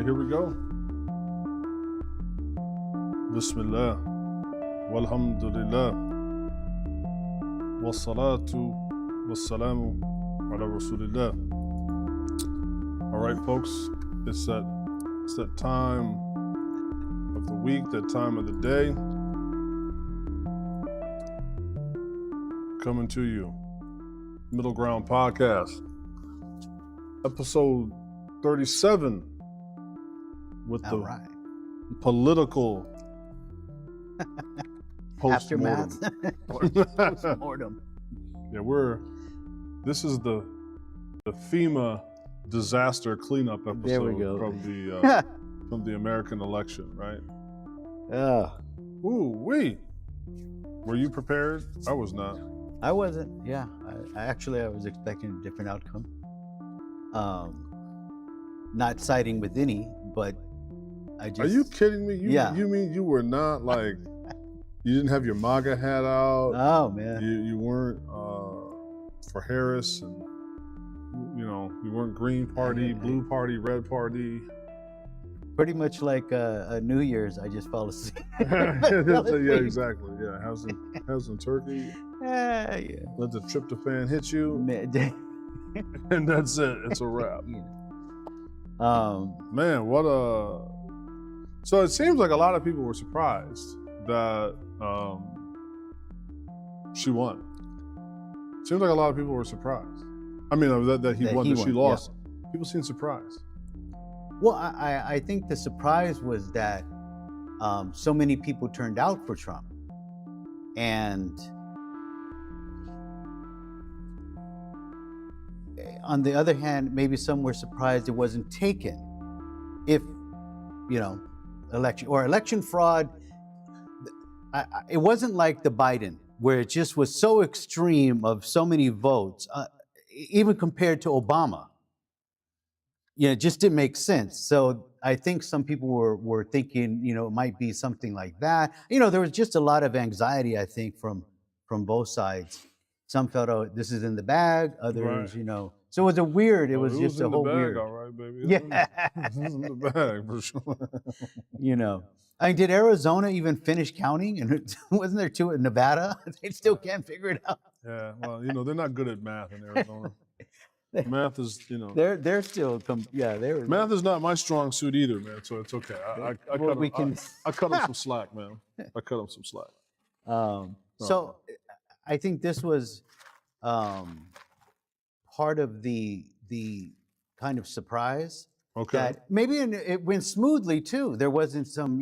right, here we go. Bismillah, walhamdulillah, wassalatu wassalamu ala rasulillah. All right, folks, it's that time of the week, that time of the day. Coming to you, Middle Ground Podcast, episode 37, with the political aftermath. Postmortem. Yeah, this is the FEMA disaster cleanup episode. There we go. From the American election, right? Ooh, wee. Were you prepared? I was not. I wasn't. Yeah, I was expecting a different outcome. Not siding with any, but I just. Are you kidding me? Yeah. You mean you were not like, you didn't have your MAGA hat out? Oh man. You weren't for Harris, and you weren't Green Party, Blue Party, Red Party. Pretty much like a New Year's, I just fell asleep. Yeah, exactly. Yeah, have some turkey. Yeah. Let the tryptophan hit you, and that's it. It's a wrap. Man, what a. So it seems like a lot of people were surprised that she won. Seems like a lot of people were surprised. I mean, that he won, that she lost. Yeah. People seem surprised. Well, I think the surprise was that so many people turned out for Trump. And on the other hand, maybe some were surprised it wasn't taken. If, election fraud, it wasn't like the Biden, where it just was so extreme of so many votes, even compared to Obama. It just didn't make sense. So I think some people were thinking, it might be something like that. There was just a lot of anxiety, I think, from both sides. Some felt, oh, this is in the bag. Others, right. So it was it was just a whole weird. All right, baby. Yeah. It's in the bag for sure. I mean, did Arizona even finish counting? And wasn't there two in Nevada? They still can't figure it out. Yeah, well, they're not good at math in Arizona. Math is, They're still, they're. Math is not my strong suit either, man. So it's okay. I cut them some slack, man. I cut them some slack. So I think this was part of the kind of surprise. Okay. That maybe it went smoothly too. There wasn't some,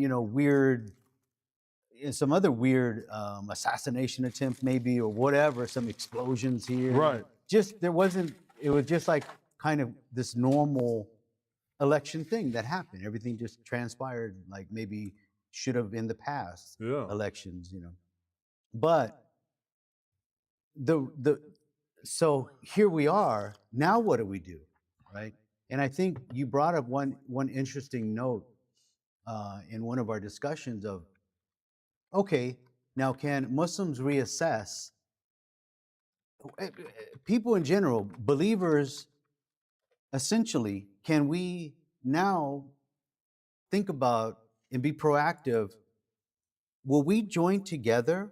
some other weird assassination attempt maybe, or whatever, some explosions here. Right. It was just like kind of this normal election thing that happened. Everything just transpired like maybe should have in the past elections, But so here we are. Now what do we do, right? And I think you brought up one interesting note in one of our discussions of, okay, now can Muslims reassess? People in general, believers, essentially, can we now think about and be proactive? Will we join together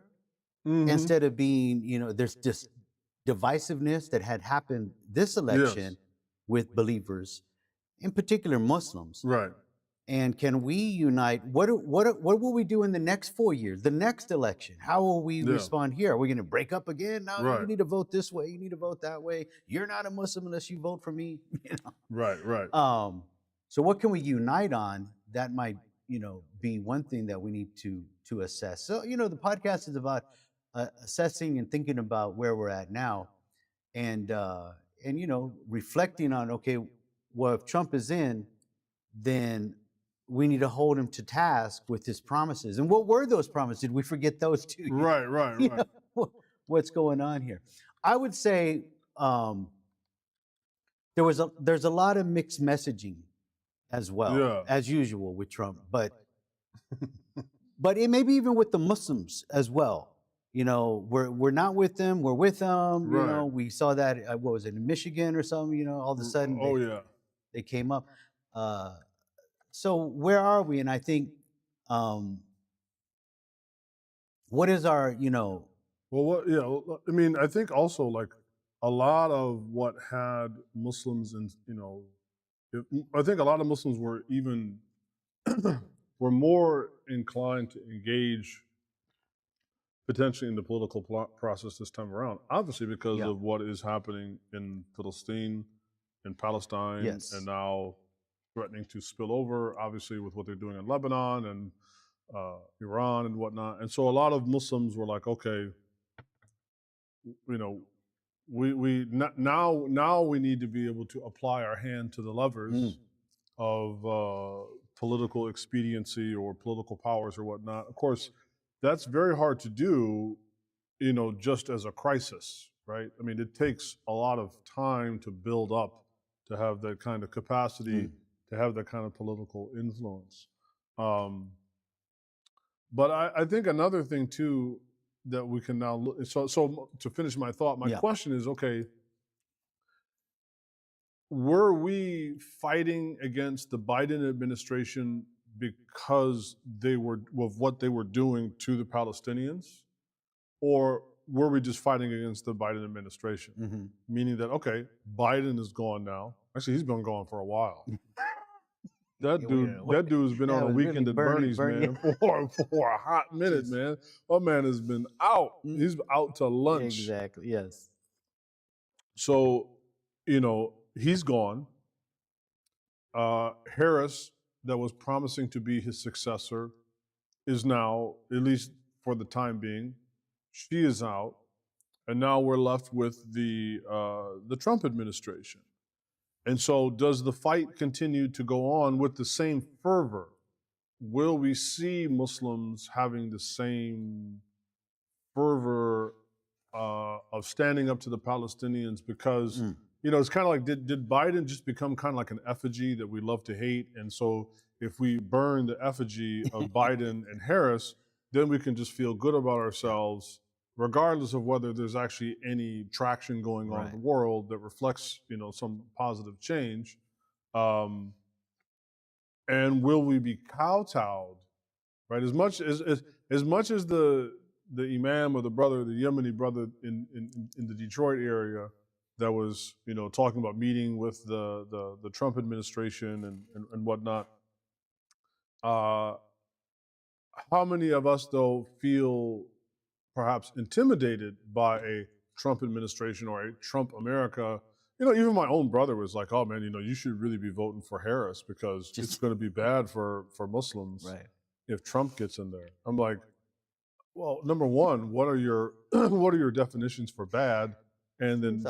instead of being, there's this divisiveness that had happened this election with believers, in particular Muslims. Right. And can we unite? What will we do in the next 4 years, the next election? How will we respond here? Are we going to break up again? No, right. You need to vote this way. You need to vote that way. You're not a Muslim unless you vote for me. Right. So what can we unite on? That might, be one thing that we need to assess. So, the podcast is about assessing and thinking about where we're at now, and reflecting on, okay, well, if Trump is in, then we need to hold him to task with his promises. And what were those promises? Did we forget those too? Right. What's going on here? I would say there's a lot of mixed messaging as well, as usual with Trump, but it may be even with the Muslims as well. We're not with them, we're with them. Right. We saw that, what was it, in Michigan or something, all of a sudden they came up. So where are we? And I think, what is our, Well, what, yeah, I mean, I think also like a lot of what had Muslims and, I think a lot of Muslims were even, were more inclined to engage potentially in the political process this time around, obviously because Yeah. of what is happening in Palestine, in Palestine, Yes. and now threatening to spill over, obviously with what they're doing in Lebanon and Iran and whatnot. And so a lot of Muslims were like, okay, you know, now we need to be able to apply our hand to the levers of political expediency or political powers or whatnot. Of course, that's very hard to do, just as a crisis, right? I mean, it takes a lot of time to build up to have that kind of capacity, to have that kind of political influence. But I think another thing too that we can now look. So to finish my thought, my question is, okay, were we fighting against the Biden administration because of what they were doing to the Palestinians, or were we just fighting against the Biden administration? Meaning that, okay, Biden is gone now. Actually, he's been gone for a while. That dude's been on a weekend at Bernie's, man, for a hot minute, man. That man has been out. He's out to lunch. Exactly. Yes. So, he's gone. Harris, that was promising to be his successor, is now, at least for the time being, she is out, and now we're left with the Trump administration. And so, does the fight continue to go on with the same fervor? Will we see Muslims having the same fervor of standing up to the Palestinians? Because it's kind of like, did Biden just become kind of like an effigy that we love to hate? And so if we burn the effigy of Biden and Harris, then we can just feel good about ourselves, regardless of whether there's actually any traction going on in the world that reflects, some positive change. And will we be kowtowed, right? As much as the Imam or the Yemeni brother in the Detroit area that was, talking about meeting with the Trump administration and whatnot. How many of us, though, feel perhaps intimidated by a Trump administration or a Trump America? Even my own brother was like, oh man, you should really be voting for Harris because it's going to be bad for Muslims if Trump gets in there. I'm like, well, number one, what are your definitions for bad? And then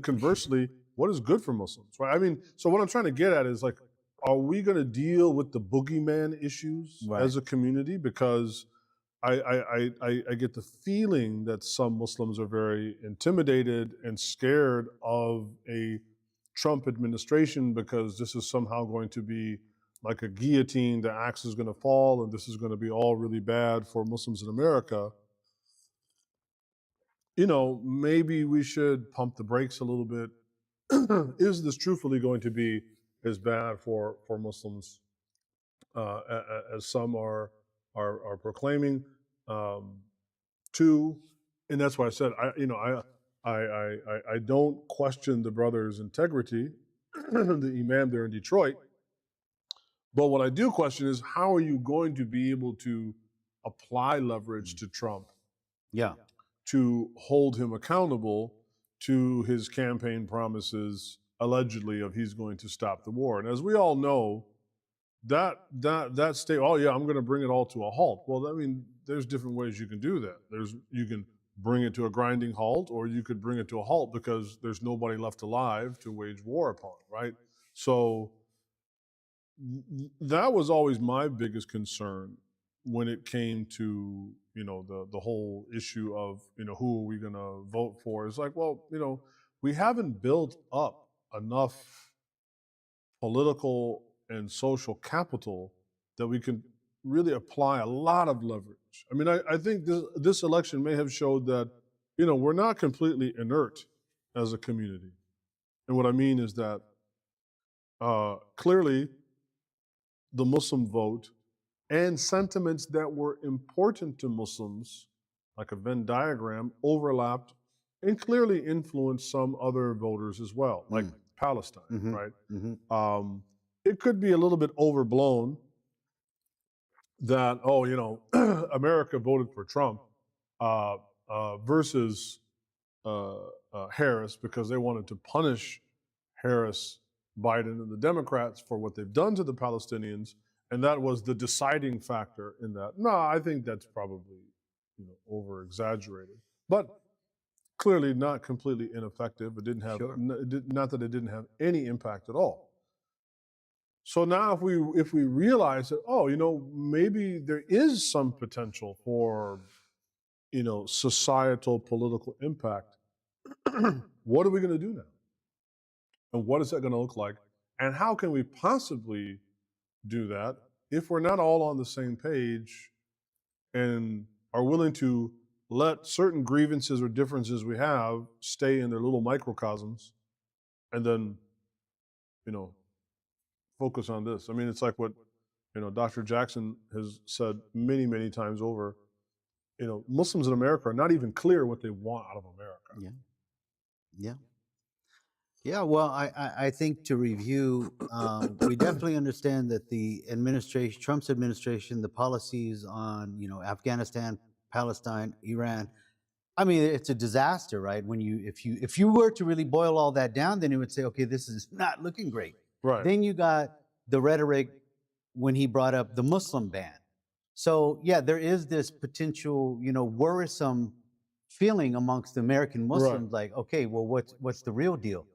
conversely, what is good for Muslims, right? I mean, so what I'm trying to get at is like, are we going to deal with the boogeyman issues as a community? Because I get the feeling that some Muslims are very intimidated and scared of a Trump administration because this is somehow going to be like a guillotine, the axe is going to fall, and this is going to be all really bad for Muslims in America. Maybe we should pump the brakes a little bit. Is this truthfully going to be as bad for Muslims as some are proclaiming? Two, and that's why I said I don't question the brother's integrity, the Imam there in Detroit. But what I do question is, how are you going to be able to apply leverage to Trump to hold him accountable to his campaign promises, allegedly, of he's going to stop the war? And as we all know, that state, oh yeah, I'm going to bring it all to a halt. Well, I mean, there's different ways you can do that. You can bring it to a grinding halt, or you could bring it to a halt because there's nobody left alive to wage war upon, right? So that was always my biggest concern when it came to, the whole issue of, who are we going to vote for? It's like, well, we haven't built up enough political and social capital that we can really apply a lot of leverage. I mean, I think this election may have showed that, we're not completely inert as a community. And what I mean is that clearly the Muslim vote and sentiments that were important to Muslims, like a Venn diagram, overlapped and clearly influenced some other voters as well, like Palestine, right? It could be a little bit overblown that, oh, America voted for Trump versus Harris because they wanted to punish Harris, Biden, and the Democrats for what they've done to the Palestinians, and that was the deciding factor in that. No, I think that's probably over exaggerated, but clearly not completely ineffective. It didn't have not that it didn't have any impact at all. So now if we realize that, oh, maybe there is some potential for societal political impact, what are we going to do now? And what is that going to look like? And how can we possibly do that if we're not all on the same page and are willing to let certain grievances or differences we have stay in their little microcosms and then, focus on this? I mean, it's like what, Dr. Jackson has said many, many times over. Muslims in America are not even clear what they want out of America. Yeah. Well, I think to review, we definitely understand that the administration, Trump's administration, the policies on Afghanistan, Palestine, Iran. I mean, it's a disaster, right? When if you were to really boil all that down, then it would say, okay, this is not looking great. Right. Then you got the rhetoric when he brought up the Muslim ban. So yeah, there is this potential, worrisome feeling amongst the American Muslims, like, okay, well, what's the real deal?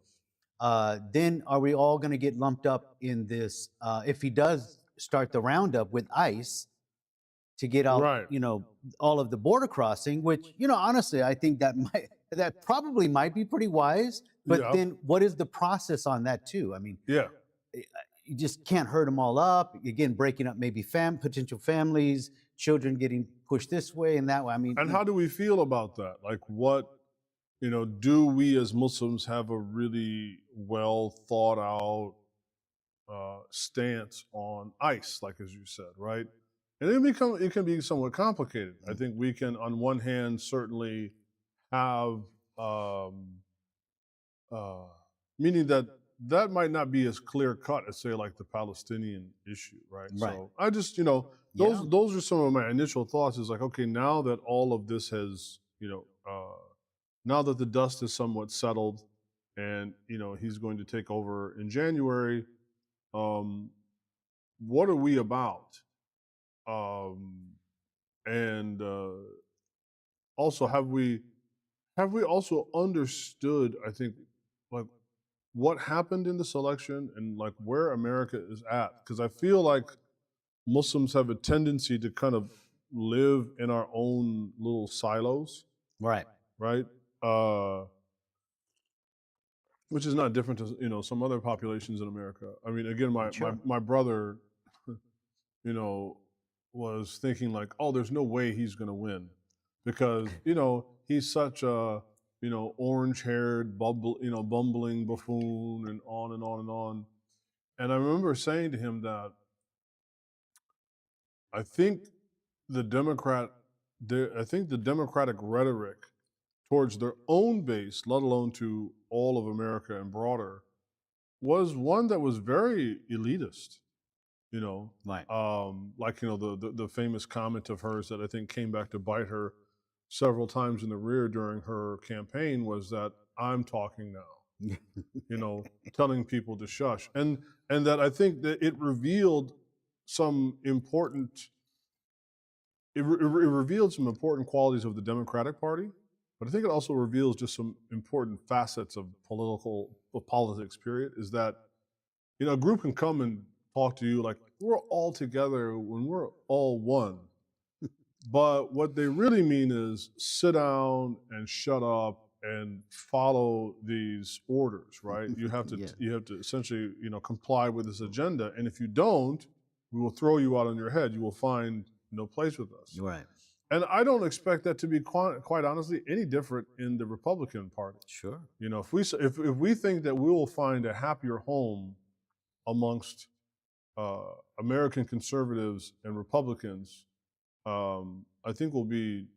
Then are we all going to get lumped up in this? If he does start the roundup with ICE to get out, all of the border crossing, which honestly, I think that probably might be pretty wise. But then, what is the process on that too? I mean, you just can't herd them all up. Again, breaking up maybe potential families, children getting pushed this way and that way. I mean, and how do we feel about that? Like, what, do we as Muslims have a really well thought out stance on ICE, like as you said, right? And it can be somewhat complicated. I think we can, on one hand, certainly have meaning that might not be as clear cut as, say, like the Palestinian issue, right? So I just, those are some of my initial thoughts. Is like, okay, now that all of this has, now that the dust is somewhat settled, and he's going to take over in January, what are we about? And also, have we also understood, I think, like, what happened in this election and like where America is at? Because I feel like Muslims have a tendency to kind of live in our own little silos. Right. Which is not different to some other populations in America. I mean, again, my brother, was thinking like, oh, there's no way he's going to win because he's such a orange-haired, bumbling buffoon, and on and on and on. And I remember saying to him that I think the Democratic rhetoric towards their own base, let alone to all of America and broader, was one that was very elitist. Like the famous comment of hers that I think came back to bite her several times in the rear during her campaign was that I'm talking now, telling people to shush. And that I think that it revealed some important, it revealed some important qualities of the Democratic Party, but I think it also reveals just some important facets of politics, period, is that, a group can come and talk to you like we're all together when we're all one. But what they really mean is sit down and shut up and follow these orders, right? You have to essentially, comply with this agenda. And if you don't, we will throw you out on your head. You will find no place with us. Right. And I don't expect that to be quite honestly any different in the Republican Party. Sure. If we think that we will find a happier home amongst American conservatives and Republicans, I think will be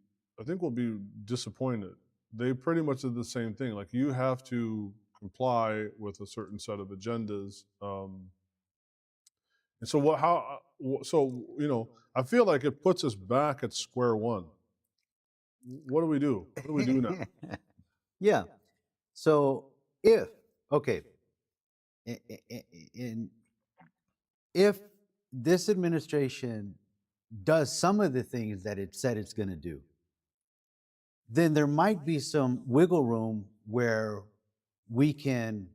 disappointed. They pretty much did the same thing. Like, you have to comply with a certain set of agendas. And so what? How? So I feel like it puts us back at square one. What do we do? What do we do now? Yeah. So okay, if this administration does some of the things that it said it's going to do, then there might be some wiggle room where we can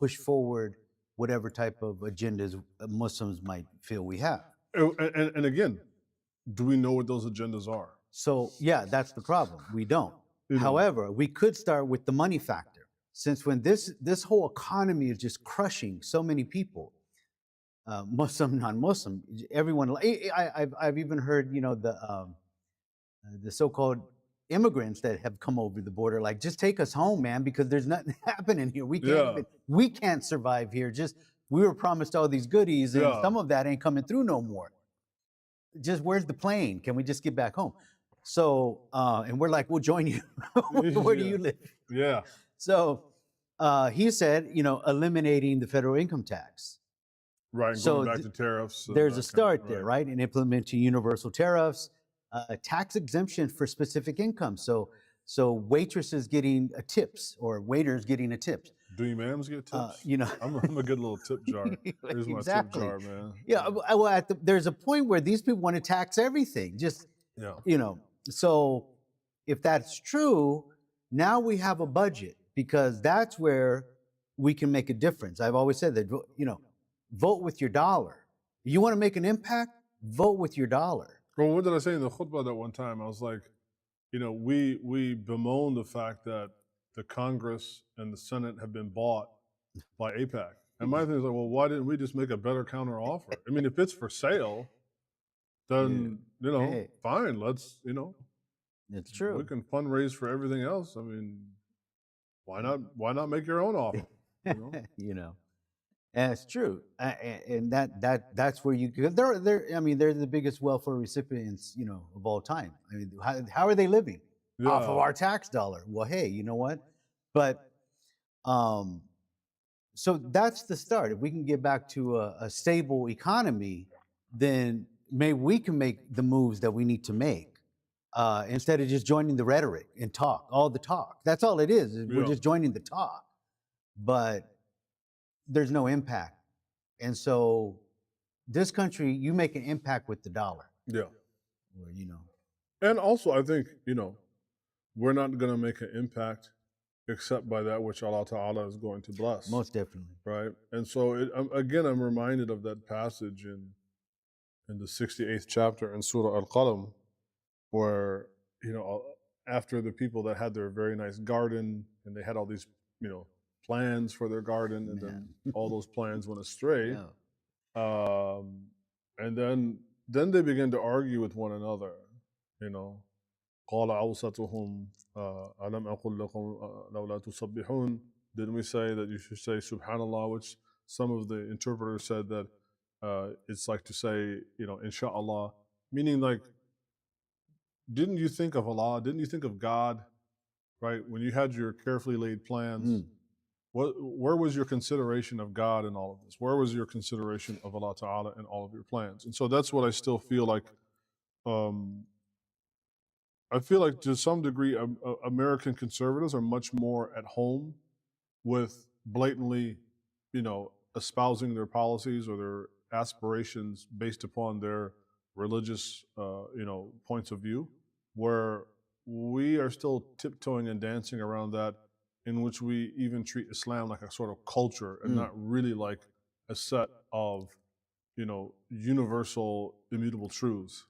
push forward whatever type of agendas Muslims might feel we have. And again, do we know what those agendas are? So yeah, that's the problem. We don't. However, we could start with the money factor, since when this whole economy is just crushing so many people, Muslim, non-Muslim, everyone. I've even heard the so-called immigrants that have come over the border, like, just take us home, man, because there's nothing happening here. We can't survive here. Just, we were promised all these goodies, and some of that ain't coming through no more. Just, where's the plane? Can we just get back home? So, and we're like, we'll join you. Where do you live? Yeah. So he said, eliminating the federal income tax. Right, and so going back to tariffs. There's a start there, right? And implementing universal tariffs, tax exemption for specific income. So waitresses getting tips, or waiters getting a tip. Do imams get tips? I'm a good little tip jar. Here's my tip jar, man. Yeah, well, there's a point where these people want to tax everything. Just, so if that's true, now we have a budget, because that's where we can make a difference. I've always said that, vote with your dollar. You want to make an impact? Vote with your dollar. Well, what did I say in the khutbah that one time? I was like, we bemoan the fact that the Congress and the Senate have been bought by AIPAC. And my thing is like, well, why didn't we just make a better counter offer? I mean, if it's for sale, then, fine, let's, It's true. We can fundraise for everything else. I mean, why not make your own offer? And it's true, and that's where you, because they're the biggest welfare recipients of all time. I mean, how are they living off of our tax dollar? Well, hey, you know what? But so that's the start. If we can get back to a stable economy, then maybe we can make the moves that we need to make, instead of just joining the rhetoric and all the talk. That's all it is. We're just joining the talk, but there's no impact. And so this country, you make an impact with the dollar. Yeah. Or, And also, I think, we're not going to make an impact except by that which Allah Ta'ala is going to bless. Most definitely. Right? And so, again, I'm reminded of that passage in the 68th chapter in Surah Al-Qalam, where, after the people that had their very nice garden, and they had all these, plans for their garden, and then all those plans went astray. And then they began to argue with one another, قال أوسطهم ألم أقل لكم لولا تسبحون. Didn't we say that you should say Subhanallah, which some of the interpreters said that it's like to say, Inshallah, meaning like, didn't you think of Allah? Didn't you think of God, right? When you had your carefully laid plans, where was your consideration of God in all of this? Where was your consideration of Allah Ta'ala in all of your plans? And so that's what I still feel like. I feel like to some degree, American conservatives are much more at home with blatantly, espousing their policies or their aspirations based upon their religious, points of view, where we are still tiptoeing and dancing around that, in which we even treat Islam like a sort of culture and not really like a set of, universal, immutable truths.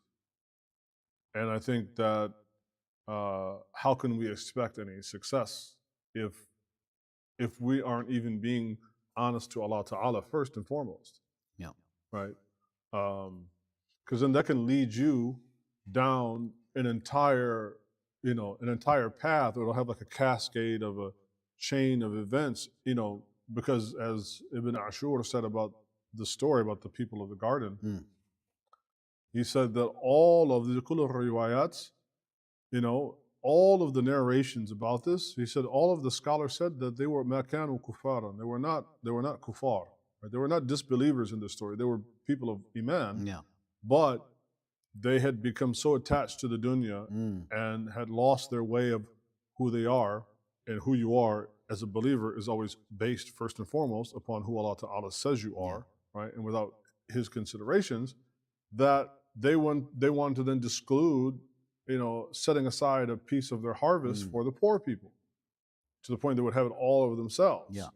And I think that how can we expect any success if we aren't even being honest to Allah Ta'ala first and foremost? Yeah. Right? Because then that can lead you down an entire path. It'll have like a cascade of a chain of events, because as Ibn Ashur said about the story about the people of the garden. Mm. He said that all of the kullu riwayats, all of the narrations about this, he said all of the scholars said that they were makanu kufaran. They were not kuffar. Right? They were not disbelievers in this story. They were people of iman. Yeah. But they had become so attached to the dunya and had lost their way of who they are, and who you are as a believer is always based first and foremost upon who Allah Ta'ala says you are, right? And without His considerations, that they want to then disclude, setting aside a piece of their harvest for the poor people, to the point they would have it all over themselves. Yeah.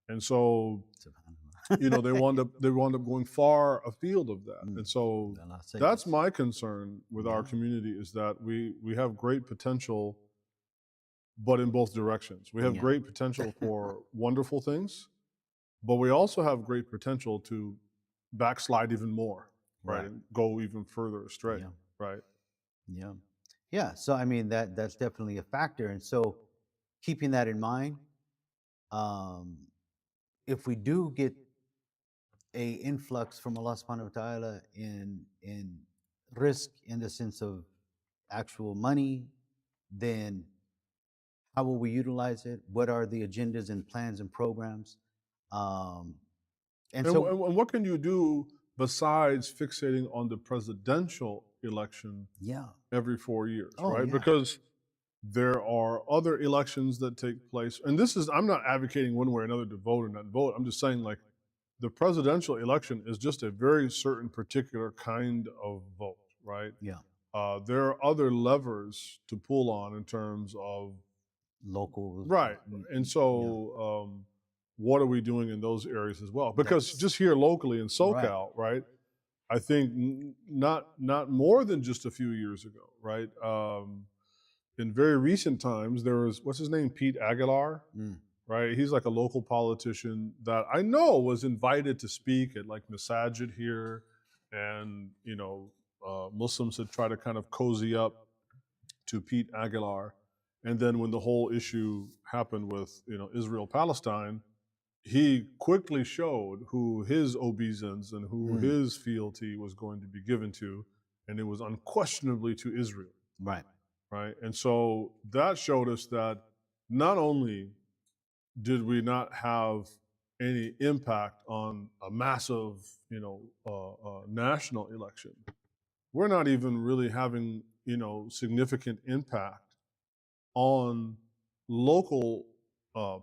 And so, they wound up going far afield of that. And so that's my concern with our community, is that we have great potential, but in both directions. We have great potential for wonderful things, but we also have great potential to backslide even more, right? And go even further astray, right? Yeah. Yeah. So, I mean, that's definitely a factor. And so keeping that in mind, if we do get a influx from Allah subhanahu wa ta'ala in risk, in the sense of actual money, then how will we utilize it? What are the agendas and plans and programs? And what can you do besides fixating on the presidential election every 4 years, right? Because there are other elections that take place. And I'm not advocating one way or another to vote or not vote. I'm just saying, like, the presidential election is just a very certain particular kind of vote, right? Yeah. There are other levers to pull on in terms of local. Right. And so what are we doing in those areas as well? Because just here locally in SoCal, right? I think not more than just a few years ago, right? In very recent times, there was, what's his name? Pete Aguilar, right? He's like a local politician that I know was invited to speak at like Masajid here. And, Muslims had tried to kind of cozy up to Pete Aguilar. And then when the whole issue happened with, Israel-Palestine, he quickly showed who his obeisance and who his fealty was going to be given to, and it was unquestionably to Israel. Right. Right. And so that showed us that not only did we not have any impact on a massive, national election, we're not even really having, significant impact on local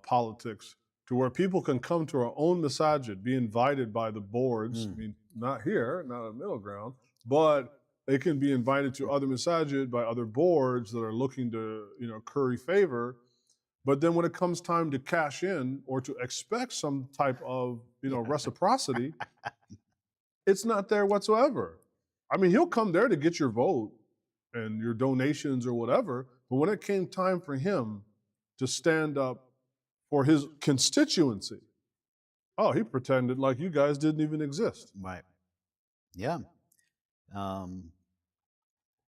politics, to where people can come to our own masajid, be invited by the boards. I mean, not here, not a middle ground, but they can be invited to other masajid by other boards that are looking to, curry favor. But then when it comes time to cash in or to expect some type of, reciprocity, it's not there whatsoever. I mean, he'll come there to get your vote and your donations or whatever, but when it came time for him to stand up for his constituency, he pretended like you guys didn't even exist. Right. Yeah.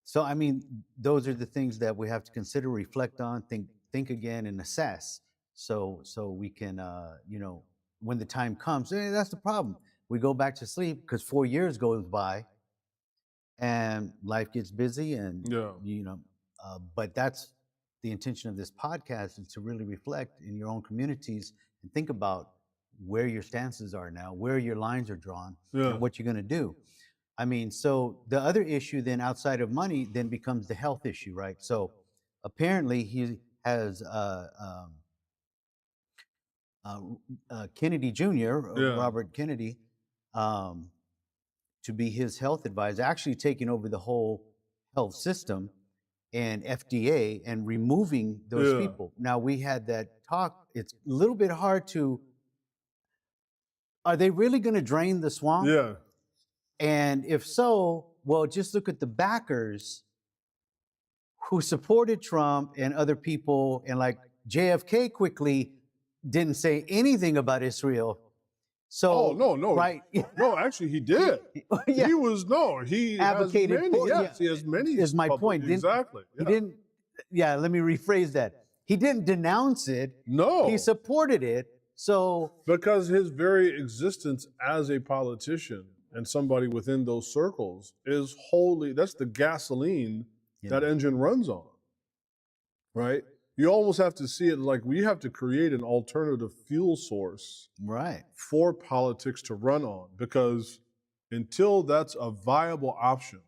So, I mean, those are the things that we have to consider, reflect on, think again, and assess. So we can, when the time comes, that's the problem. We go back to sleep because 4 years goes by, and life gets busy, and but that's the intention of this podcast, is to really reflect in your own communities and think about where your stances are now, where your lines are drawn, and what you're going to do. I mean, so the other issue then outside of money then becomes the health issue, right? So apparently he has Kennedy Jr., Robert Kennedy, to be his health advisor, actually taking over the whole health system and FDA and removing those people. Now, we had that talk. It's a little bit hard to, are they really going to drain the swamp? Yeah. And if so, well, just look at the backers who supported Trump and other people, and like JFK quickly didn't say anything about Israel. So, no, right? No, actually, he did. He advocated has many. for, Yes, he has many. Is my point? Exactly. He didn't. Yeah, let me rephrase that. He didn't denounce it. No, he supported it. So Because his very existence as a politician and somebody within those circles is wholly, that's the gasoline that engine runs on, right? You almost have to see it like we have to create an alternative fuel source right. for politics to run on, because until that's a viable option,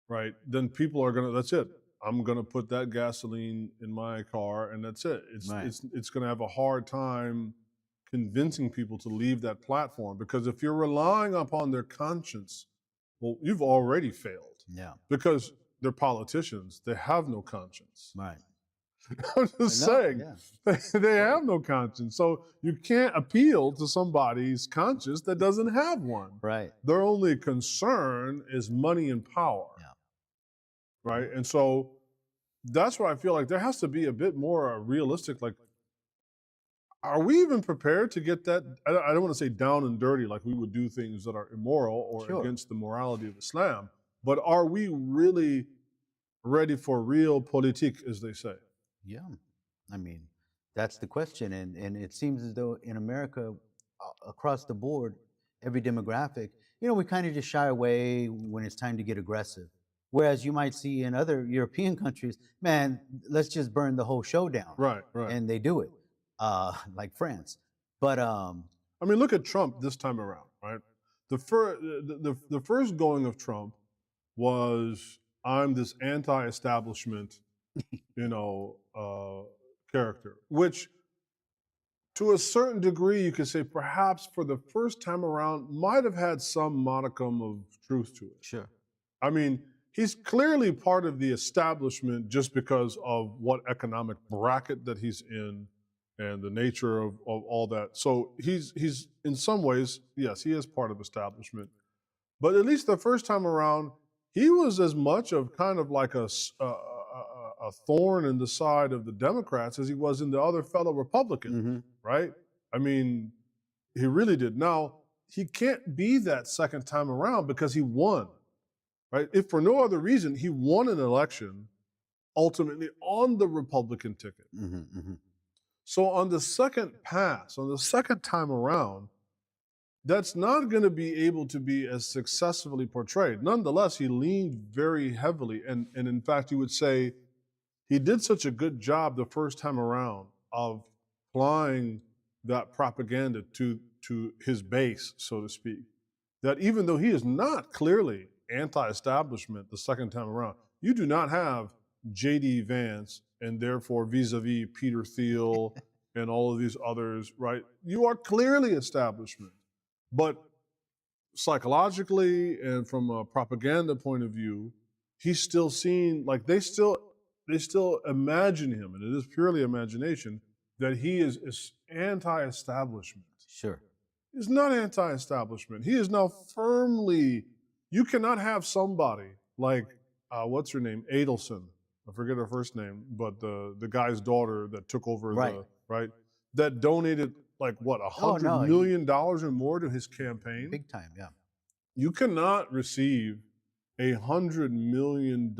right, then people are gonna, that's it. I'm gonna put that gasoline in my car and that's it. It's gonna have a hard time convincing people to leave that platform, because if you're relying upon their conscience, well, you've already failed. Yeah. Because they're politicians, they have no conscience. Right. I'm just saying, they have no conscience. So you can't appeal to somebody's conscience that doesn't have one. Right. Their only concern is money and power. Yeah. Right. And so that's why I feel like there has to be a bit more realistic, like, are we even prepared to get that? I don't want to say down and dirty, like we would do things that are immoral or against the morality of Islam, but are we really ready for real politique, as they say? Yeah. I mean, that's the question. And it seems as though in America, across the board, every demographic, we kind of just shy away when it's time to get aggressive. Whereas you might see in other European countries, man, let's just burn the whole show down. Right, right. And they do it, like France. But I mean, look at Trump this time around, right? The first going of Trump was, I'm this anti-establishment, character, which to a certain degree, you could say perhaps for the first time around might have had some modicum of truth to it. Sure. I mean, he's clearly part of the establishment just because of what economic bracket that he's in and the nature of all that. So he's in some ways, yes, he is part of establishment. But at least the first time around, he was as much of kind of like a thorn in the side of the Democrats as he was in the other fellow Republicans, right? I mean, he really did. Now, he can't be that second time around because he won, right? If for no other reason, he won an election ultimately on the Republican ticket. So on the second pass, on the second time around, that's not going to be able to be as successfully portrayed. Nonetheless, he leaned very heavily. And in fact, you would say he did such a good job the first time around of applying that propaganda to his base, so to speak, that even though he is not clearly anti-establishment the second time around, you do not have J.D. Vance and therefore vis-a-vis Peter Thiel and all of these others, right? You are clearly establishment. But psychologically and from a propaganda point of view, he's still seen, like they still imagine him, and it is purely imagination, that he is anti-establishment. Sure. He's not anti-establishment. He is now firmly, you cannot have somebody like, what's her name, Adelson, I forget her first name, but the guy's daughter that took over that donated like what, $100 million or more to his campaign? Big time, yeah. You cannot receive $100 million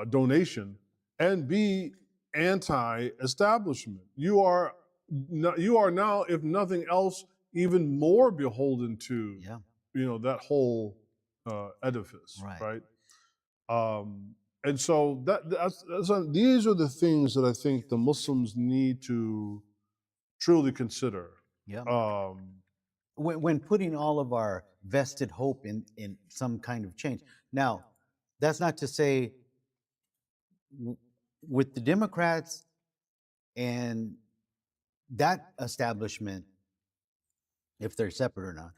donation and be anti-establishment. You are now, if nothing else, even more beholden to that whole edifice, right? And so these are the things that I think the Muslims need to truly consider. Yeah. When putting all of our vested hope in some kind of change. Now, that's not to say with the Democrats and that establishment, if they're separate or not,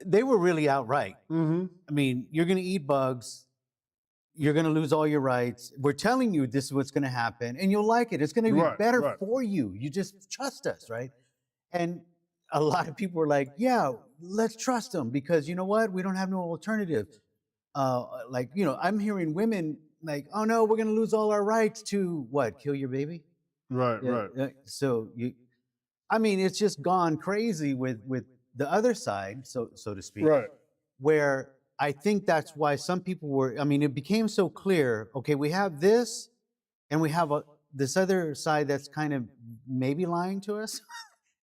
they were really outright. I mean, you're going to eat bugs. You're going to lose all your rights. We're telling you this is what's going to happen, and you'll like it. It's going to be better for you. You just trust us, right? And a lot of people were like, yeah, let's trust them because you know what? We don't have no alternative. I'm hearing women like, oh no, we're going to lose all our rights to what? Kill your baby? Right. So it's just gone crazy with the other side, so to speak. Right. Where I think that's why some people were, it became so clear, okay, we have this and we have this other side that's kind of maybe lying to us.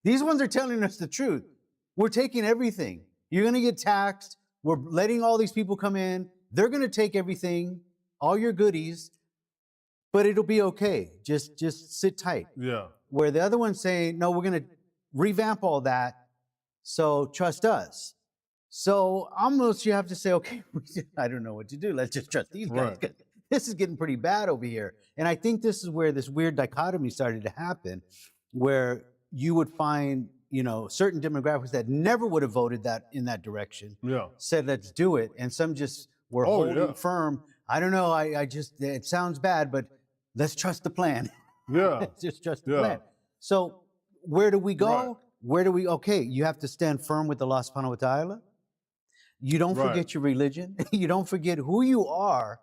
These ones are telling us the truth. We're taking everything. You're going to get taxed. We're letting all these people come in. They're going to take everything, all your goodies, but it'll be okay. Just sit tight. Yeah. Where the other one's saying, no, we're going to revamp all that. So trust us. So almost you have to say, okay, I don't know what to do. Let's just trust these guys. Right. This is getting pretty bad over here. And I think this is where this weird dichotomy started to happen, where you would find, certain demographics that never would have voted that in that direction. Yeah. Said, let's do it. And some just were holding firm. I don't know. I just, it sounds bad, but let's trust the plan. Yeah. Just trust the plan. So where do we go? Right. Where do we, okay, you have to stand firm with Allah subhanahu wa ta'ala. You don't forget your religion. You don't forget who you are,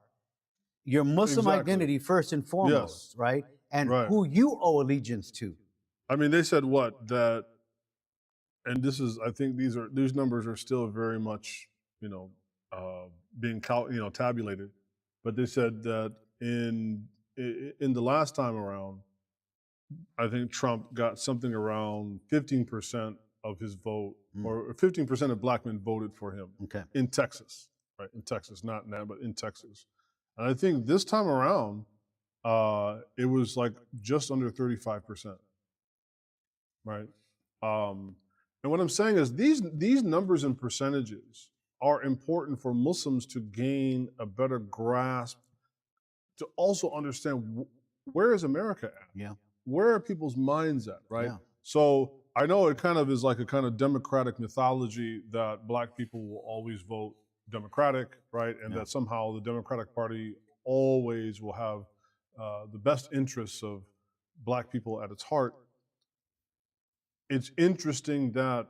your Muslim identity first and foremost, right? And who you owe allegiance to. I mean, they said what? That, and this is, I think these numbers are still very much, being tabulated. But they said that in the last time around, I think Trump got something around 15% of his vote, or 15% of black men voted for him in Texas, right? In Texas, not now, but in Texas. And I think this time around, it was like just under 35%, right? And what I'm saying is these numbers and percentages are important for Muslims to gain a better grasp, to also understand where is America at? Yeah. Where are people's minds at, right? Yeah. So I know it kind of is like a kind of democratic mythology that black people will always vote Democratic, right? And that somehow the Democratic Party always will have the best interests of black people at its heart. It's interesting that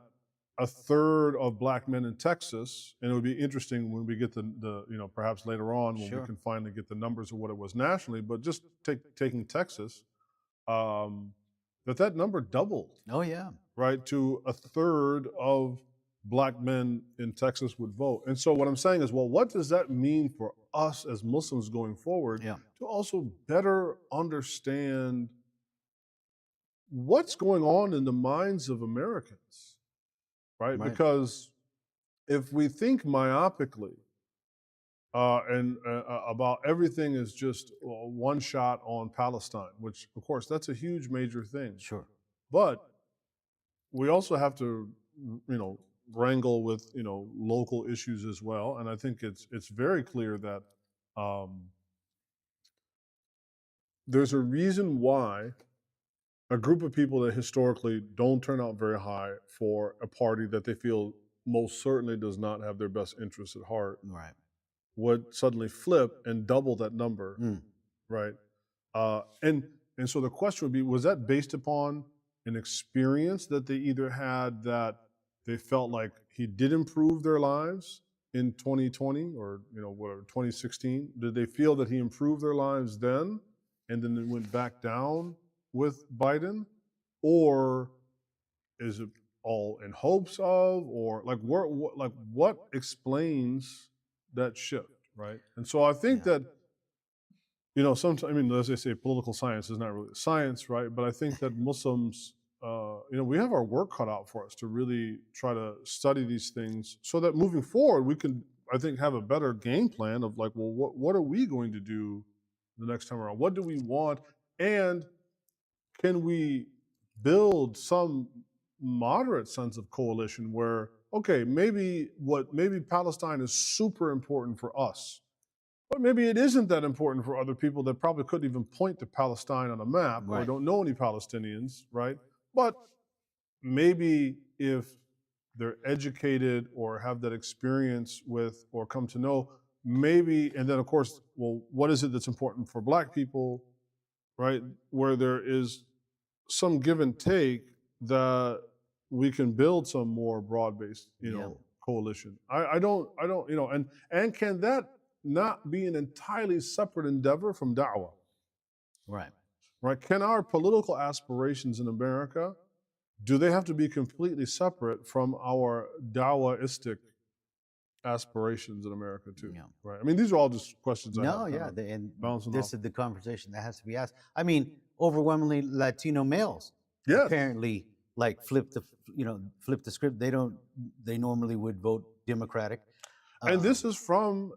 a third of black men in Texas, and it would be interesting when we get the perhaps later on when we can finally get the numbers of what it was nationally, but just taking Texas, that number doubled. Oh, yeah. Right, to a third of black men in Texas would vote. And so what I'm saying is, well, what does that mean for us as Muslims going forward to also better understand what's going on in the minds of Americans, right? Because if we think myopically and about everything is just one shot on Palestine, which of course that's a huge major thing. Sure. But we also have to, wrangle with, local issues as well. And I think it's very clear that there's a reason why a group of people that historically don't turn out very high for a party that they feel most certainly does not have their best interests at heart, would suddenly flip and double that number, right? And so the question would be, was that based upon an experience that they either had that they felt like he did improve their lives in 2020 or, whatever, 2016? Did they feel that he improved their lives then and then it went back down with Biden? Or is it all in hopes of, or what explains that shift, right? And so I think that, sometimes, I mean, as they say, political science is not really science, right? But I think that Muslims, we have our work cut out for us to really try to study these things so that moving forward, we can, I think, have a better game plan of like, well, what are we going to do the next time around? What do we want? And can we build some moderate sense of coalition where, okay, maybe Palestine is super important for us, but maybe it isn't that important for other people that probably couldn't even point to Palestine on a map or don't know any Palestinians, right? But maybe if they're educated or have that experience with or come to know, maybe, and then of course, well, what is it that's important for black people, right? Where there is some give and take that we can build some more broad-based, coalition. I don't, and can that not be an entirely separate endeavor from da'wah? Right. Right? Can our political aspirations in America, do they have to be completely separate from our da'wahistic aspirations in America too, Yeah. right? I mean, these are all just questions I No, have. yeah, and bouncing this off. is the conversation that has to be asked. I mean, overwhelmingly Latino males Yes. apparently like flip the script. They normally would vote Democratic. And this is from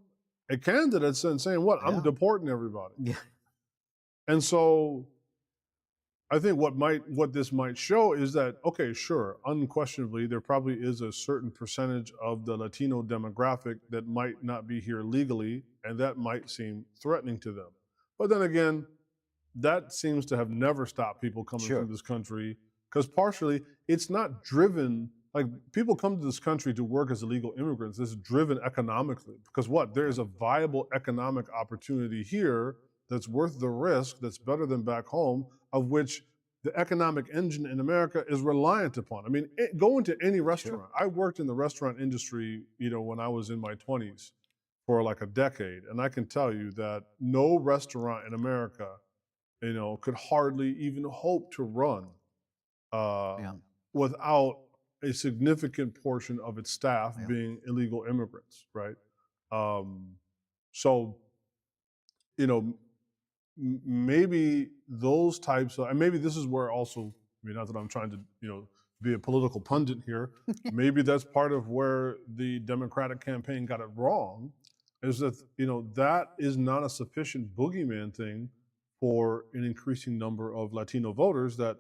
a candidate saying, "What? I'm Yeah. deporting everybody." Yeah, And so I think what this might show is that, okay, sure, unquestionably, there probably is a certain percentage of the Latino demographic that might not be here legally, and that might seem threatening to them. But then again, that seems to have never stopped people coming Sure. through this country, because partially it's not driven, like people come to this country to work as illegal immigrants. It's driven economically, because what? There is a viable economic opportunity here that's worth the risk, that's better than back home, of which the economic engine in America is reliant upon. I mean, go into any restaurant. I worked in the restaurant industry, when I was in my 20s for like a decade, and I can tell you that no restaurant in America, could hardly even hope to run without a significant portion of its staff being illegal immigrants, right? So, maybe those types of, and maybe this is where also, I mean, not that I'm trying to, be a political pundit here, maybe that's part of where the Democratic campaign got it wrong, is that, that is not a sufficient boogeyman thing for an increasing number of Latino voters that,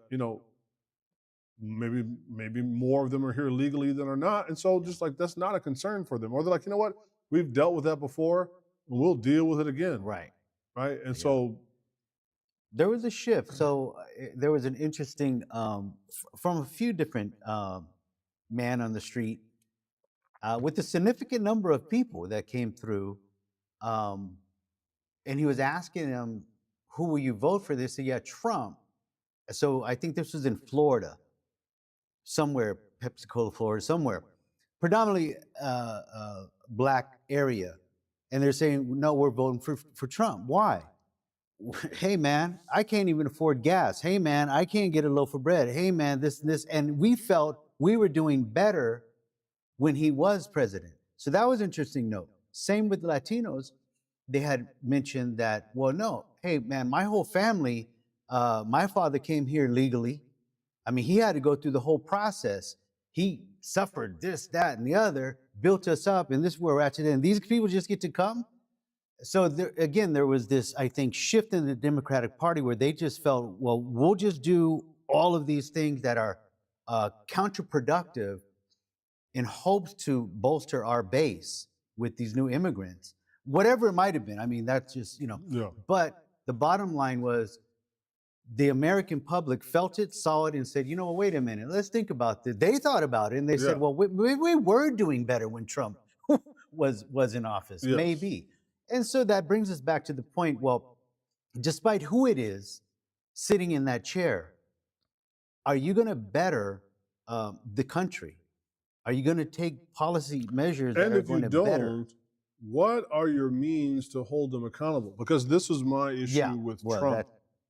maybe more of them are here legally than are not. And so just like, that's not a concern for them. Or they're like, you know what, we've dealt with that before, and we'll deal with it again. right. Right. And so there was a shift. So there was an interesting, from a few different man on the street, with a significant number of people that came through. And he was asking them, who will you vote for? They said, yeah, Trump. So I think this was in Florida, somewhere, Pensacola, Florida, somewhere, predominantly black area. And they're saying, no, we're voting for Trump. Why? Hey, man, I can't even afford gas. Hey, man, I can't get a loaf of bread. Hey, man, this and this. And we felt we were doing better when he was president. So that was an interesting note. Same with Latinos. They had mentioned that, well, no, hey, man, my whole family, my father came here legally. I mean, he had to go through the whole process. He suffered this, that, and the other, built us up, and this is where we're at today. And these people just get to come? So there was this, I think, shift in the Democratic Party where they just felt, well, we'll just do all of these things that are counterproductive in hopes to bolster our base with these new immigrants, whatever it might have been. I mean, that's just, yeah. But the bottom line was the American public felt it, saw it, and said, wait a minute, let's think about this. They thought about it, and they said, well, we were doing better when Trump was in office, Yes. maybe. And so that brings us back to the point, well, despite who it is sitting in that chair, are you going to better the country? Are you going to take policy measures that are going to better? And if you don't, what are your means to hold them accountable? Because this is my issue with Trump,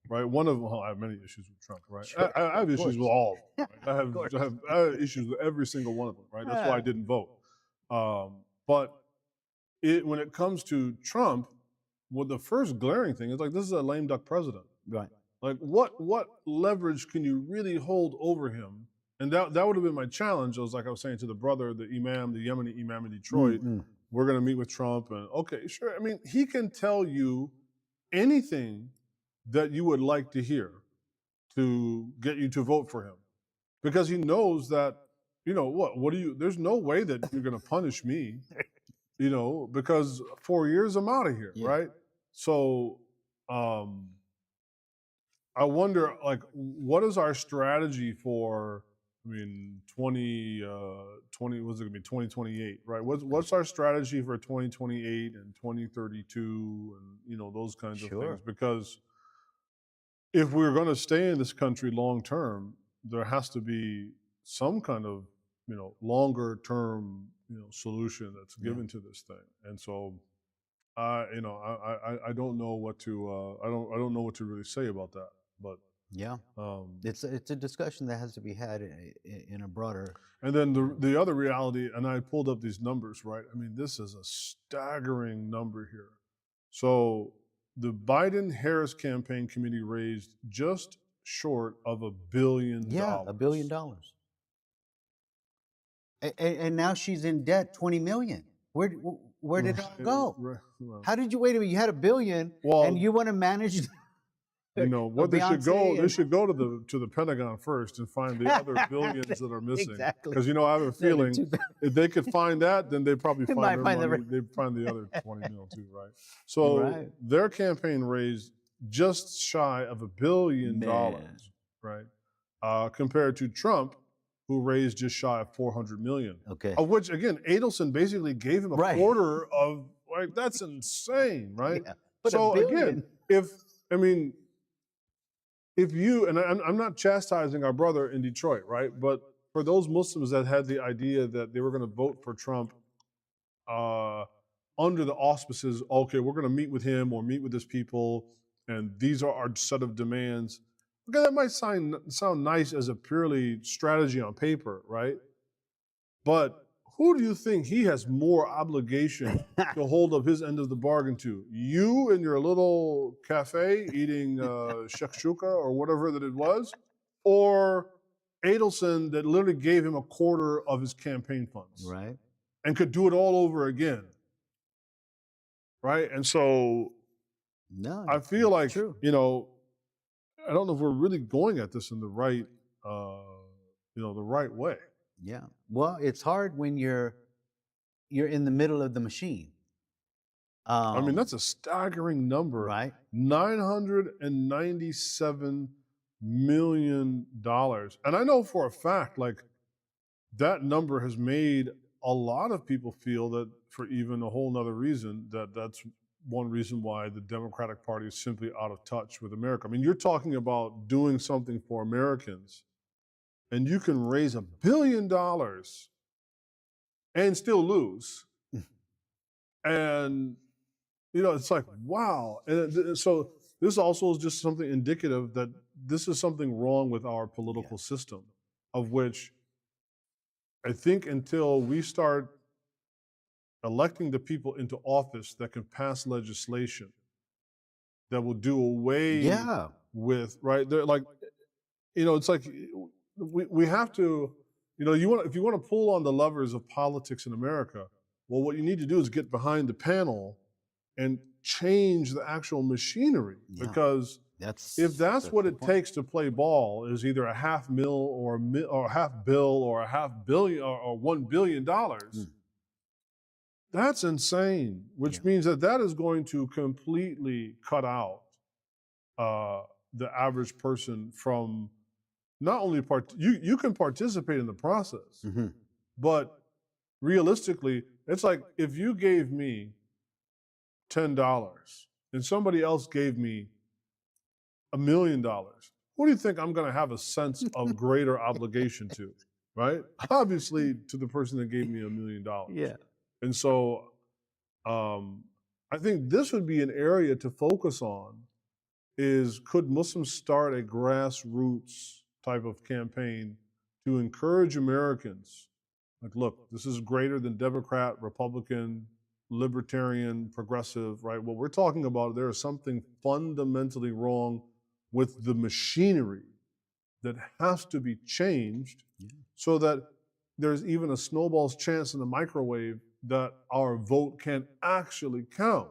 right? I have many issues with Trump, right? Sure, I have issues with all of them. Right? I have issues with every single one of them, right? That's why I didn't vote. But when it comes to Trump, well, the first glaring thing is like, this is a lame duck president. Right. Like, what leverage can you really hold over him? And that would have been my challenge. I was saying to the brother, the Imam, the Yemeni Imam in Detroit, we're going to meet with Trump. And okay, sure. I mean, he can tell you anything that you would like to hear to get you to vote for him. Because he knows that, there's no way that you're going to punish me, because 4 years I'm out of here, right? So, I wonder, what is our strategy for, 2028, right? What's our strategy for 2028 and 2032 and, those kinds of things? Because if we're going to stay in this country long term, there has to be some kind of, longer term, solution that's given to this thing. And so, I don't know what to, I don't know what to really say about that, but. Yeah. It's a discussion that has to be had in a broader. And then the other reality, and I pulled up these numbers, right? I mean, this is a staggering number here. So the Biden-Harris campaign committee raised just short of $1 billion. Yeah, $1 billion. And now she's in debt, 20 million. Where did it all go? Well, How did you wait a minute? You had $1 billion, Well, and you want to manage? you know what they should Beyonce go. They and- should go to the Pentagon first and find the other billions that are missing. Exactly. Because I have a feeling if they could find that, then they probably might find their find money. They'd find the other 20 mil too, right? So Right. their campaign raised just shy of $1 billion, Man. right? Compared to Trump, who raised just shy of 400 million. Okay. Of which, again, Adelson basically gave him a Right. quarter of. Like that's insane, right? Yeah. But So $1 billion. again, if you, and I'm not chastising our brother in Detroit, right? But for those Muslims that had the idea that they were going to vote for Trump under the auspices, okay, we're going to meet with him or meet with his people, and these are our set of demands. Okay, that might sound nice as a purely strategy on paper, right? But who do you think he has more obligation to hold up his end of the bargain to? You in your little cafe eating shakshuka or whatever that it was? Or Adelson that literally gave him a quarter of his campaign funds? Right. And could do it all over again. Right? And so No, I feel like, true. I don't know if we're really going at this in the right, the right way. Yeah. Well, it's hard when you're in the middle of the machine. I mean, that's a staggering number. Right. $997 million. And I know for a fact, like, that number has made a lot of people feel that for even a whole nother reason, that's one reason why the Democratic Party is simply out of touch with America. I mean, you're talking about doing something for Americans, and you can raise $1 billion and still lose. And, it's like, wow. And so this also is just something indicative that this is something wrong with our political system, of which I think until we start electing the people into office that can pass legislation that will do away with, right? They're like, it's like we have to, if you want to pull on the levers of politics in America, well, what you need to do is get behind the panel and change the actual machinery, because if that's what it takes to play ball is either a $500 million or a $500 million or a $500 million or $1 billion, that's insane, which means that is going to completely cut out the average person from not only you can participate in the process, but realistically, it's like if you gave me $10 and somebody else gave me $1 million, who do you think I'm going to have a sense of greater obligation to, right? Obviously, to the person that gave me $1 million. Yeah. And so I think this would be an area to focus on is, could Muslims start a grassroots type of campaign to encourage Americans? Like, look, this is greater than Democrat, Republican, libertarian, progressive, right? What we're talking about, there is something fundamentally wrong with the machinery that has to be changed so that there's even a snowball's chance in the microwave that our vote can actually count.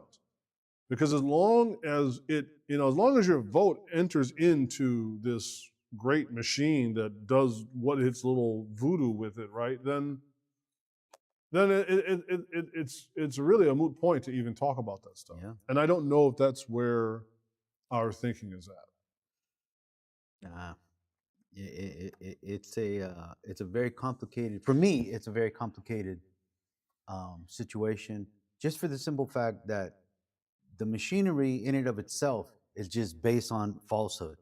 Because as long as your vote enters into this great machine that does what its little voodoo with it, right? Then it's really a moot point to even talk about that stuff. Yeah. And I don't know if that's where our thinking is at. It's a very complicated, for me, it's a very complicated situation, just for the simple fact that the machinery in and of itself is just based on falsehood.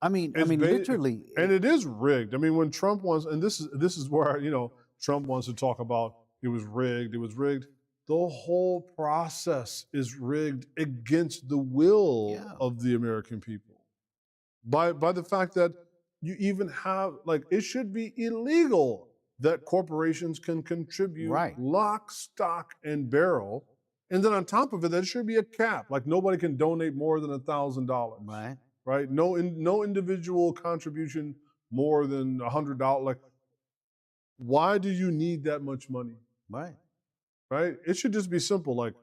Literally. And it is rigged. I mean, when Trump wants, and this is where, Trump wants to talk about it was rigged. The whole process is rigged against the will of the American people. by the fact that you even have, like, it should be illegal that corporations can contribute Right. lock, stock, and barrel. And then on top of it, there should be a cap. Like, nobody can donate more than $1,000. Right. Right? No individual contribution more than $100. Like, why do you need that much money? Right. Right? It should just be simple. Like,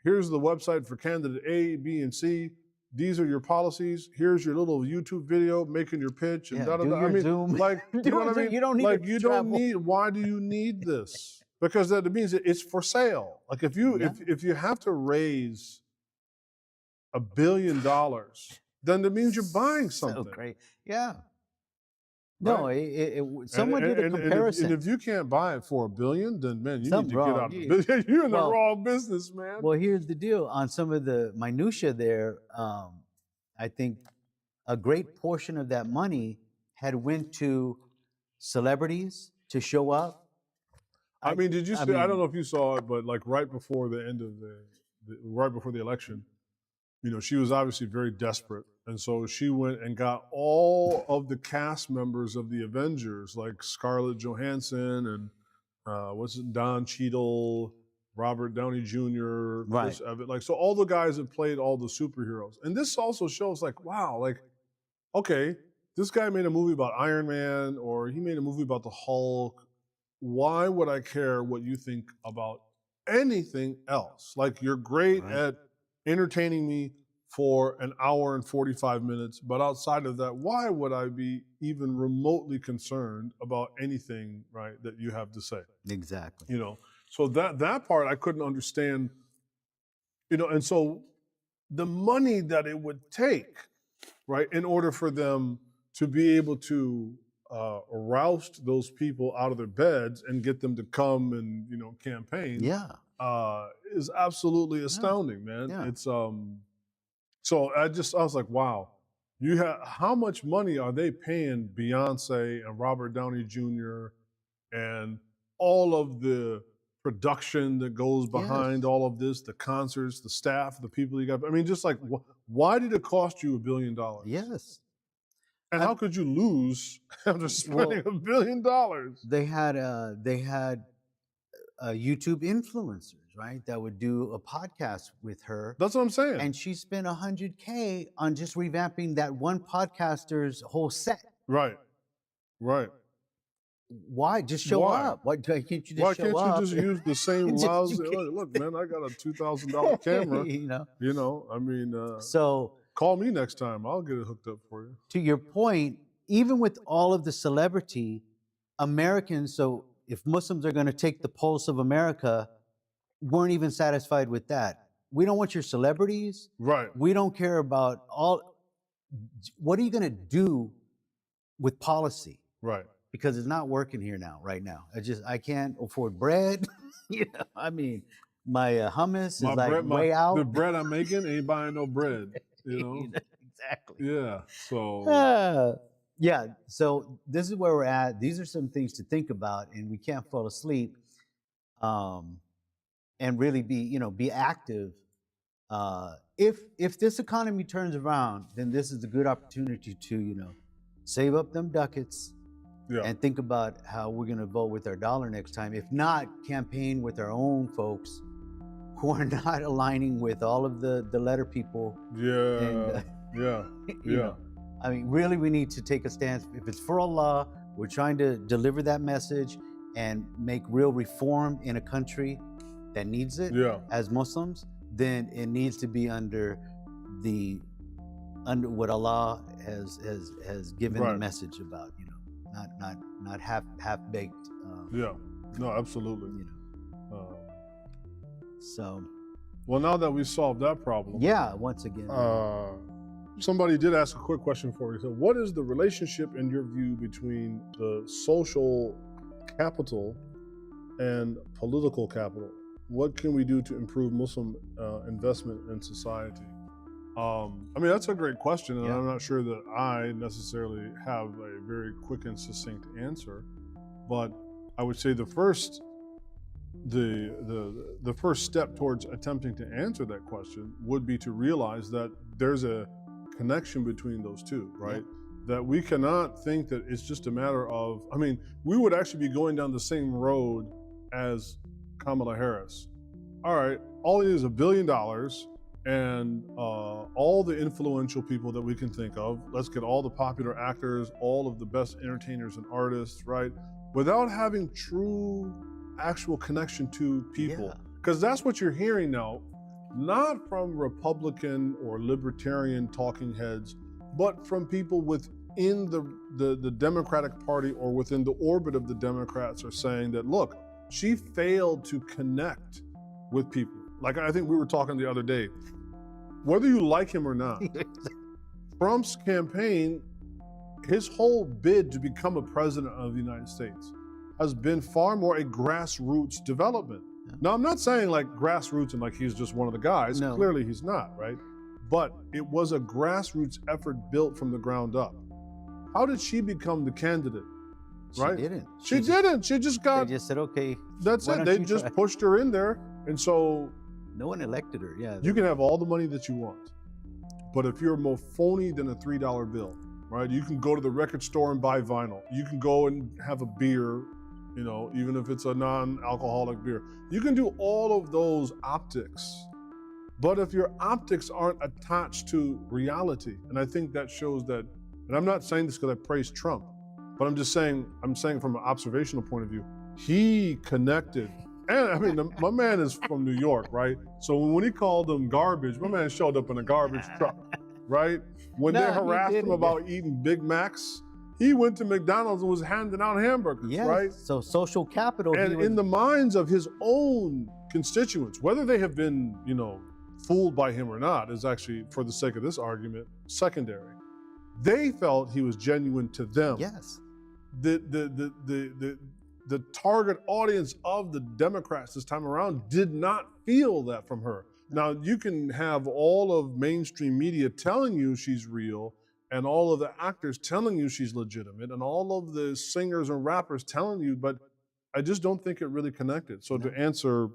here's the website for candidate A, B, and C. These are your policies. Here's your little YouTube video making your pitch and Yeah, da da do da. I your mean, Zoom. like, you Do know what I your Zoom. mean? You don't need like, to you travel. don't need. Why do you need this? Because that means it's for sale. Like, if you Yeah. if you have to raise $1 billion, then that means you're buying something. So great. Yeah. No, Right. someone did a comparison. And if you can't buy it for $1 billion, then man, you Something need to get wrong. out of the business. You're in the wrong business, man. Well, here's the deal. On some of the minutia there, I think a great portion of that money had went to celebrities to show up. I mean, did you see? I mean- don't know if you saw it, but like right before the end of right before the election, you know, she was obviously very desperate. And so she went and got all of the cast members of the Avengers, like Scarlett Johansson and Don Cheadle, Robert Downey Jr., Chris Evans, like, so all the guys that played all the superheroes. And this also shows, like, wow, like, okay, this guy made a movie about Iron Man, or he made a movie about the Hulk. Why would I care what you think about anything else? Like, you're great at entertaining me for an hour and 45 minutes, but outside of that, why would I be even remotely concerned about anything, right, that you have to say? Exactly. You know, so that part I couldn't understand, you know, and so the money that it would take, right, in order for them to be able to roust those people out of their beds and get them to come and, you know, campaign, is absolutely astounding, man. Yeah. It's so I was like, wow, how much money are they paying Beyonce and Robert Downey Jr. and all of the production that goes behind all of this, the concerts, the staff, the people you got? I mean, just like, why did it cost you $1 billion? Yes. And how could you lose after spending $1 billion? They had YouTube influencers, right, that would do a podcast with her. That's what I'm saying. And she spent $100K on just revamping that one podcaster's whole set. Right. Why? Just show up. Why can't you just show up? Why can't you just use the same lousy? Look, man, I got a $2,000 camera. You know, I mean, so call me next time. I'll get it hooked up for you. To your point, even with all of the celebrity, Americans, so if Muslims are going to take the pulse of America, weren't even satisfied with that. We don't want your celebrities. Right. We don't care about all. What are you going to do with policy? Right. Because it's not working here now, right now. I can't afford bread. You know, I mean, my hummus is way out. The bread I'm making ain't buying no bread. You know. Exactly. Yeah. So. Yeah. So this is where we're at. These are some things to think about, and we can't fall asleep. And really be active. If this economy turns around, then this is a good opportunity to, save up them ducats and think about how we're going to vote with our dollar next time. If not, campaign with our own folks who are not aligning with all of the letter people. Yeah. And, I mean, really, we need to take a stance. If it's for Allah, we're trying to deliver that message and make real reform in a country that needs it as Muslims, then it needs to be under what Allah has given the message about, not half baked. No, absolutely. So. Well, now that we solved that problem. Once again. Somebody did ask a quick question for you. So, what is the relationship, in your view, between the social capital and political capital? What can we do to improve Muslim investment in society? I mean, that's a great question, and I'm not sure that I necessarily have a very quick and succinct answer. But I would say the first step towards attempting to answer that question would be to realize that there's a connection between those two, right? That we cannot think that it's just a matter of, I mean, we would actually be going down the same road as Kamala Harris. All right, all it is $1 billion and all the influential people that we can think of. Let's get all the popular actors, all of the best entertainers and artists, right? Without having true, actual connection to people. Because that's what you're hearing now, not from Republican or Libertarian talking heads, but from people within the Democratic Party or within the orbit of the Democrats are saying that, look, she failed to connect with people. Like I think we were talking the other day, whether you like him or not, Trump's campaign, his whole bid to become a president of the United States has been far more a grassroots development. Now, I'm not saying like grassroots and like he's just one of the guys. No. Clearly he's not, right? But it was a grassroots effort built from the ground up. How did she become the candidate? Right? She didn't. She didn't. She just got. They just said, okay. That's it. They just pushed her in there. And so. No one elected her, yeah. You can have all the money that you want. But if you're more phony than a $3 bill, right? You can go to the record store and buy vinyl. You can go and have a beer, you know, even if it's a non-alcoholic beer. You can do all of those optics. But if your optics aren't attached to reality, and I think that shows that, and I'm not saying this because I praise Trump, but I'm saying from an observational point of view, he connected. And I mean, my man is from New York, right? So when he called them garbage, my man showed up in a garbage truck, right? When they harassed him about eating Big Macs, he went to McDonald's and was handing out hamburgers, right? So social capital. And in the minds of his own constituents, whether they have been, you know, fooled by him or not, is actually, for the sake of this argument, secondary. They felt he was genuine to them. Yes. The target audience of the Democrats this time around did not feel that from her. Now, you can have all of mainstream media telling you she's real, and all of the actors telling you she's legitimate, and all of the singers and rappers telling you, but I just don't think it really connected. So to answer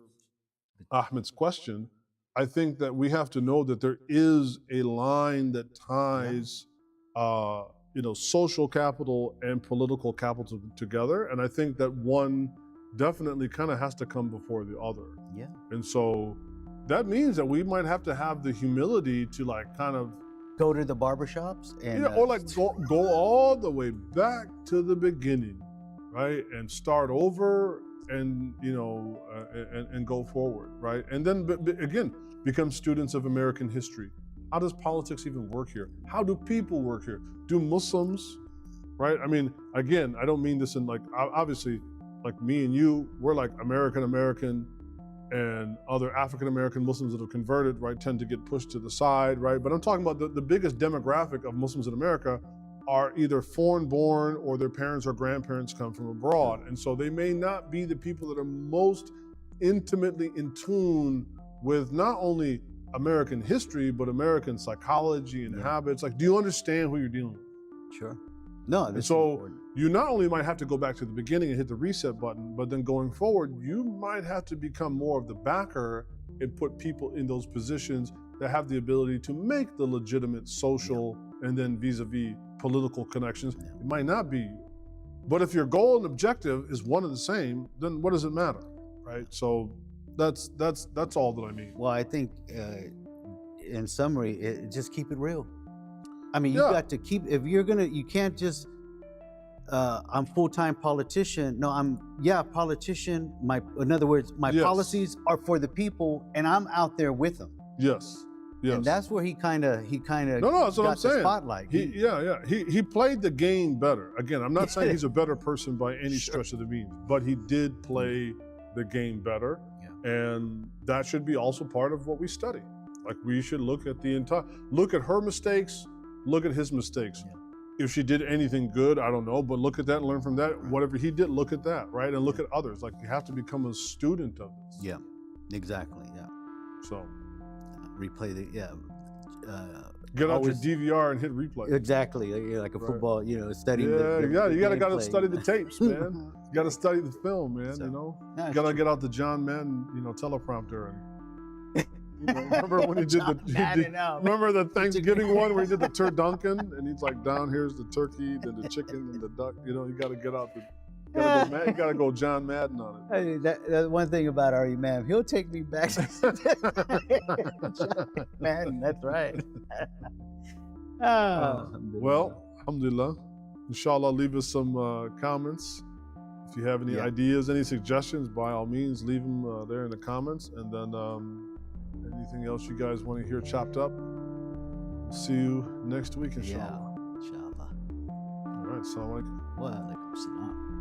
Ahmed's question, I think that we have to know that there is a line that ties you know, social capital and political capital together. And I think that one definitely kind of has to come before the other. Yeah. And so that means that we might have to have the humility to like kind of go to the barbershops and or like go all the way back to the beginning, right? And start over and, you know, and go forward, right? And then again, become students of American history. How does politics even work here? How do people work here? Do Muslims, right? I mean, again, I don't mean this in like, obviously, like me and you, we're like American, and other African-American Muslims that have converted, right, tend to get pushed to the side, right? But I'm talking about the biggest demographic of Muslims in America are either foreign-born or their parents or grandparents come from abroad. And so they may not be the people that are most intimately in tune with not only American history, but American psychology and habits. Like, do you understand who you're dealing with? Sure. No, and so you not only might have to go back to the beginning and hit the reset button, but then going forward, you might have to become more of the backer and put people in those positions that have the ability to make the legitimate social and then vis-a-vis political connections. It might not be you. But if your goal and objective is one and the same, then what does it matter, right? So that's all that I mean. Well, I think in summary, just keep it real. I mean, you got to keep, if you're gonna, you can't just, I'm full-time politician. No, I'm politician. In other words, my policies are for the people, and I'm out there with them. Yes. And that's where he kind of no, that's what I'm saying. The spotlight. He played the game better. Again, I'm not saying he's a better person by any stretch of the means, but he did play the game better, and that should be also part of what we study. Like, we should look at look at her mistakes, look at his mistakes. If she did anything good, I don't know, but look at that and learn from that. Right. Whatever he did, look at that, right? And look at others. Like, you have to become a student of this. Yeah, exactly, So. Replay the, get out your DVR and hit replay. Exactly, like a football, studying you gotta study the tapes, man. You gotta study the film, man, you know? You gotta get out the John Madden, teleprompter and remember when he did remember the Thanksgiving one where he did the turducken and he's like, down here's the turkey, then the chicken, and the duck. You know, you got to get out you got to go John Madden on it. Hey, that's one thing about our Imam. He'll take me back to John Madden. That's right. Well, alhamdulillah. Inshallah, leave us some comments. If you have any ideas, any suggestions, by all means, leave them there in the comments. And then anything else you guys want to hear chopped up, see you next week, inshallah. Yeah, inshallah. All right, assalamu alaikum. Wa alaikum salam.